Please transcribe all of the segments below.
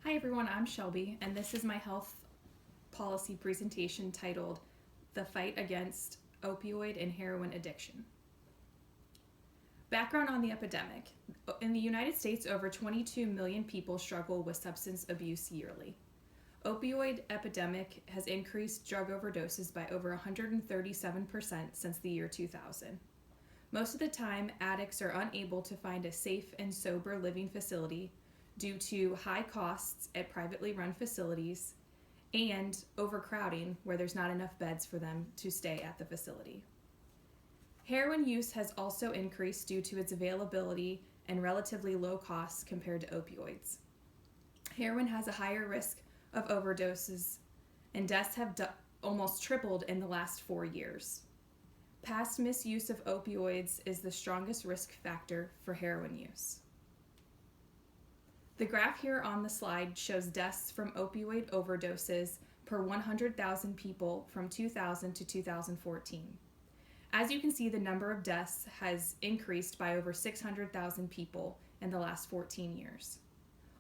Hi everyone, I'm Shelby, and this is my health policy presentation titled The Fight Against Opioid and Heroin Addiction. Background on the epidemic. In the United States, over 22 million people struggle with substance abuse yearly. Opioid epidemic has increased drug overdoses by over 137% since the year 2000. Most of the time, addicts are unable to find a safe and sober living facility due to high costs at privately run facilities and overcrowding where there's not enough beds for them to stay at the facility. Heroin use has also increased due to its availability and relatively low costs compared to opioids. Heroin has a higher risk of overdoses, and deaths have almost tripled in the last 4 years. Past misuse of opioids is the strongest risk factor for heroin use. The graph here on the slide shows deaths from opioid overdoses per 100,000 people from 2000 to 2014. As you can see, the number of deaths has increased by over 600,000 people in the last 14 years.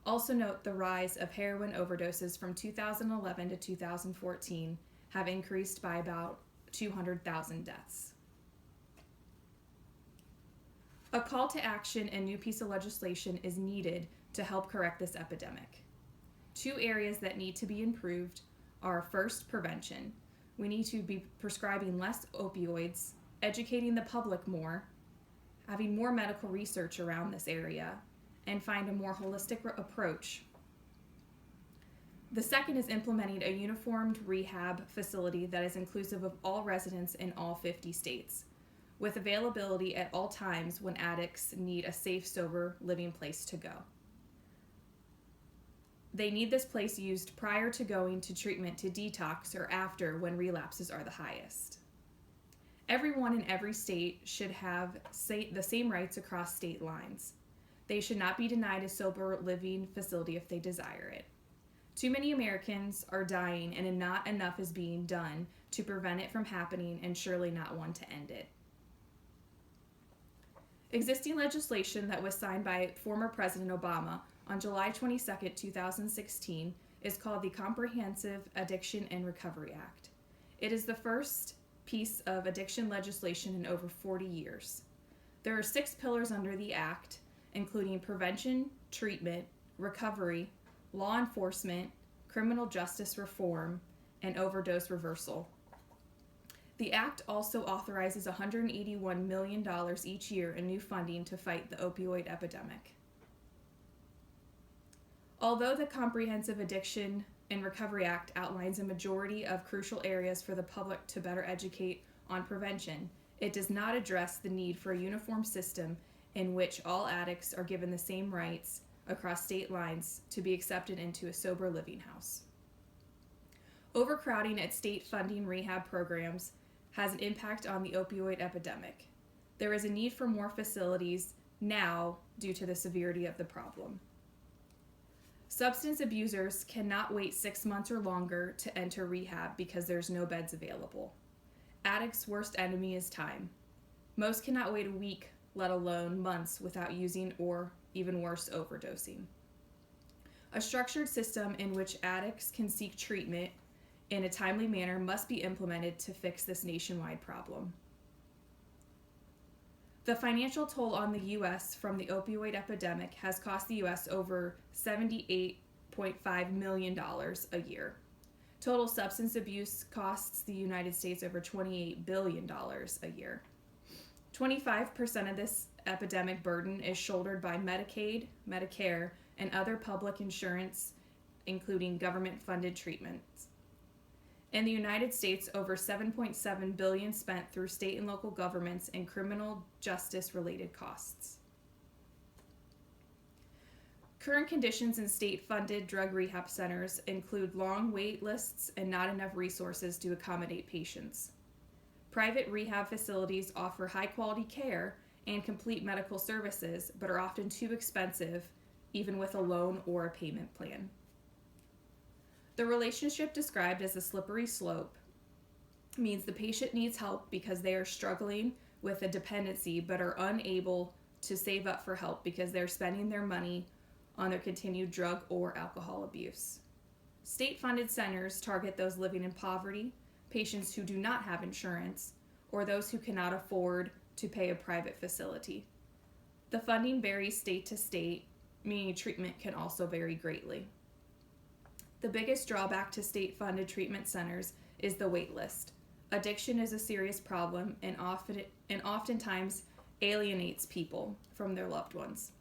Also note the rise of heroin overdoses from 2011 to 2014 have increased by about 200,000 deaths. A call to action and new piece of legislation is needed to help correct this epidemic. 2 areas that need to be improved are first, prevention. We need to be prescribing less opioids, educating the public more, having more medical research around this area, and find a more holistic approach. The second is implementing a uniformed rehab facility that is inclusive of all residents in all 50 states, with availability at all times when addicts need a safe, sober living place to go. They need this place used prior to going to treatment to detox or after when relapses are the highest. Everyone in every state should have the same rights across state lines. They should not be denied a sober living facility if they desire it. Too many Americans are dying and not enough is being done to prevent it from happening, and surely not one to end it. Existing legislation that was signed by former President Obama on July 22, 2016 is called the Comprehensive Addiction and Recovery Act. It is the first piece of addiction legislation in over 40 years. There are 6 pillars under the act, including prevention, treatment, recovery, law enforcement, criminal justice reform, and overdose reversal. The act also authorizes $181 million each year in new funding to fight the opioid epidemic. Although the Comprehensive Addiction and Recovery Act outlines a majority of crucial areas for the public to better educate on prevention, it does not address the need for a uniform system in which all addicts are given the same rights across state lines to be accepted into a sober living house. Overcrowding at state funding rehab programs has an impact on the opioid epidemic. There is a need for more facilities now due to the severity of the problem. Substance abusers cannot wait 6 months or longer to enter rehab because there's no beds available. Addicts' worst enemy is time. Most cannot wait a week, let alone months, without using or, even worse, overdosing. A structured system in which addicts can seek treatment in a timely manner must be implemented to fix this nationwide problem. The financial toll on the U.S. from the opioid epidemic has cost the U.S. over $78.5 million a year. Total substance abuse costs the United States over $28 billion a year. 25% of this epidemic burden is shouldered by Medicaid, Medicare, and other public insurance, including government-funded treatments. In the United States, over $7.7 billion spent through state and local governments and criminal justice-related costs. Current conditions in state-funded drug rehab centers include long wait lists and not enough resources to accommodate patients. Private rehab facilities offer high-quality care and complete medical services, but are often too expensive, even with a loan or a payment plan. The relationship described as a slippery slope means the patient needs help because they are struggling with a dependency but are unable to save up for help because they're spending their money on their continued drug or alcohol abuse. State-funded centers target those living in poverty, patients who do not have insurance, or those who cannot afford to pay a private facility. The funding varies state to state, meaning treatment can also vary greatly. The biggest drawback to state-funded treatment centers is the wait list. Addiction is a serious problem and oftentimes alienates people from their loved ones.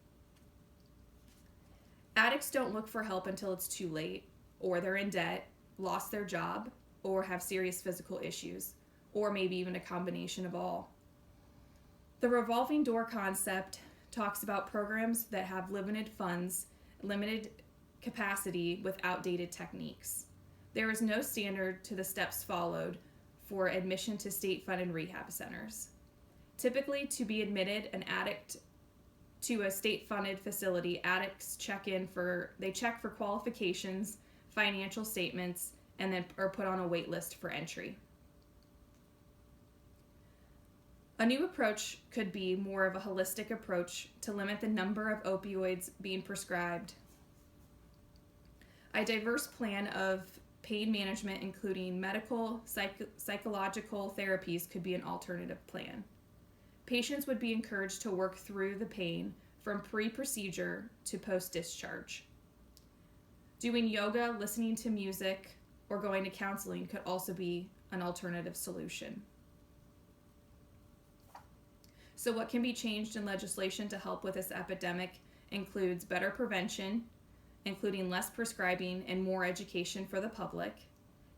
Addicts don't look for help until it's too late, or they're in debt, lost their job, or have serious physical issues, or maybe even a combination of all. The revolving door concept talks about programs that have limited funds, limited capacity with outdated techniques. There is no standard to the steps followed for admission to state-funded rehab centers. Typically, to be admitted an addict to a state-funded facility, addicts check for qualifications, financial statements, and then are put on a wait list for entry. A new approach could be more of a holistic approach to limit the number of opioids being prescribed. A diverse plan of pain management, including medical, psychological therapies, could be an alternative plan. Patients would be encouraged to work through the pain from pre-procedure to post-discharge. Doing yoga, listening to music, or going to counseling could also be an alternative solution. So what can be changed in legislation to help with this epidemic includes better prevention, including less prescribing and more education for the public,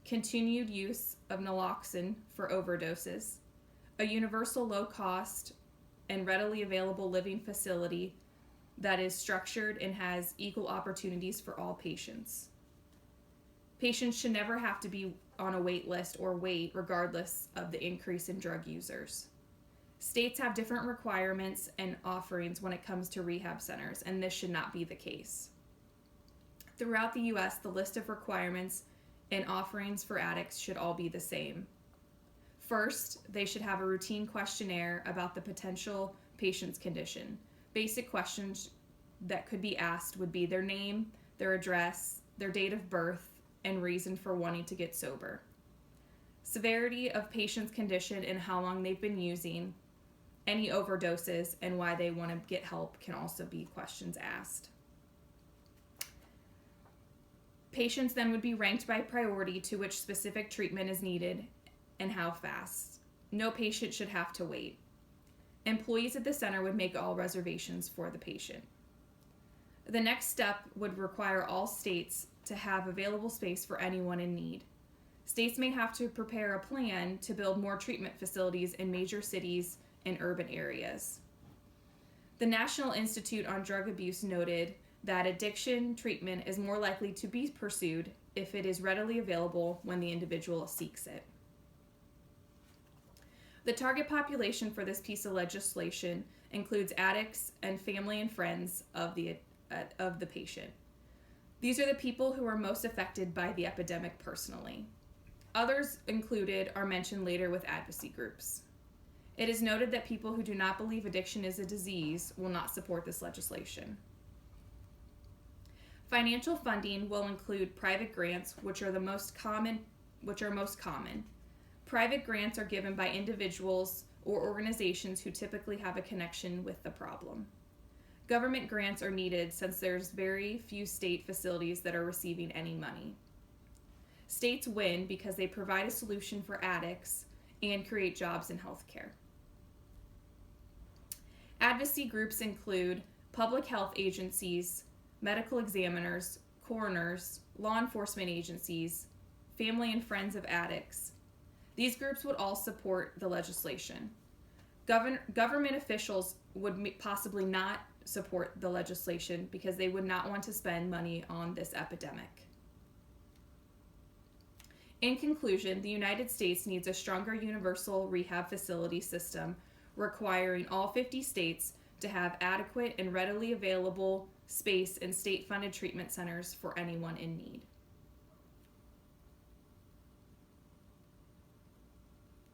continued use of naloxone for overdoses, a universal low-cost and readily available living facility that is structured and has equal opportunities for all patients. Patients should never have to be on a wait list or wait regardless of the increase in drug users. States have different requirements and offerings when it comes to rehab centers, and this should not be the case. Throughout the U.S., the list of requirements and offerings for addicts should all be the same. First, they should have a routine questionnaire about the potential patient's condition. Basic questions that could be asked would be their name, their address, their date of birth, and reason for wanting to get sober. Severity of patient's condition and how long they've been using, any overdoses, and why they want to get help can also be questions asked. Patients then would be ranked by priority to which specific treatment is needed and how fast. No patient should have to wait. Employees at the center would make all reservations for the patient. The next step would require all states to have available space for anyone in need. States may have to prepare a plan to build more treatment facilities in major cities and urban areas. The National Institute on Drug Abuse noted that addiction treatment is more likely to be pursued if it is readily available when the individual seeks it. The target population for this piece of legislation includes addicts and family and friends of the patient. These are the people who are most affected by the epidemic personally. Others included are mentioned later with advocacy groups. It is noted that people who do not believe addiction is a disease will not support this legislation. Financial funding will include private grants, which are most common. Private grants are given by individuals or organizations who typically have a connection with the problem. Government grants are needed since there's very few state facilities that are receiving any money. States win because they provide a solution for addicts and create jobs in healthcare. Advocacy groups include public health agencies, medical examiners, coroners, law enforcement agencies, family and friends of addicts. These groups would all support the legislation. Government officials would possibly not support the legislation because they would not want to spend money on this epidemic. In conclusion, the United States needs a stronger universal rehab facility system requiring all 50 states to have adequate and readily available space in state-funded treatment centers for anyone in need.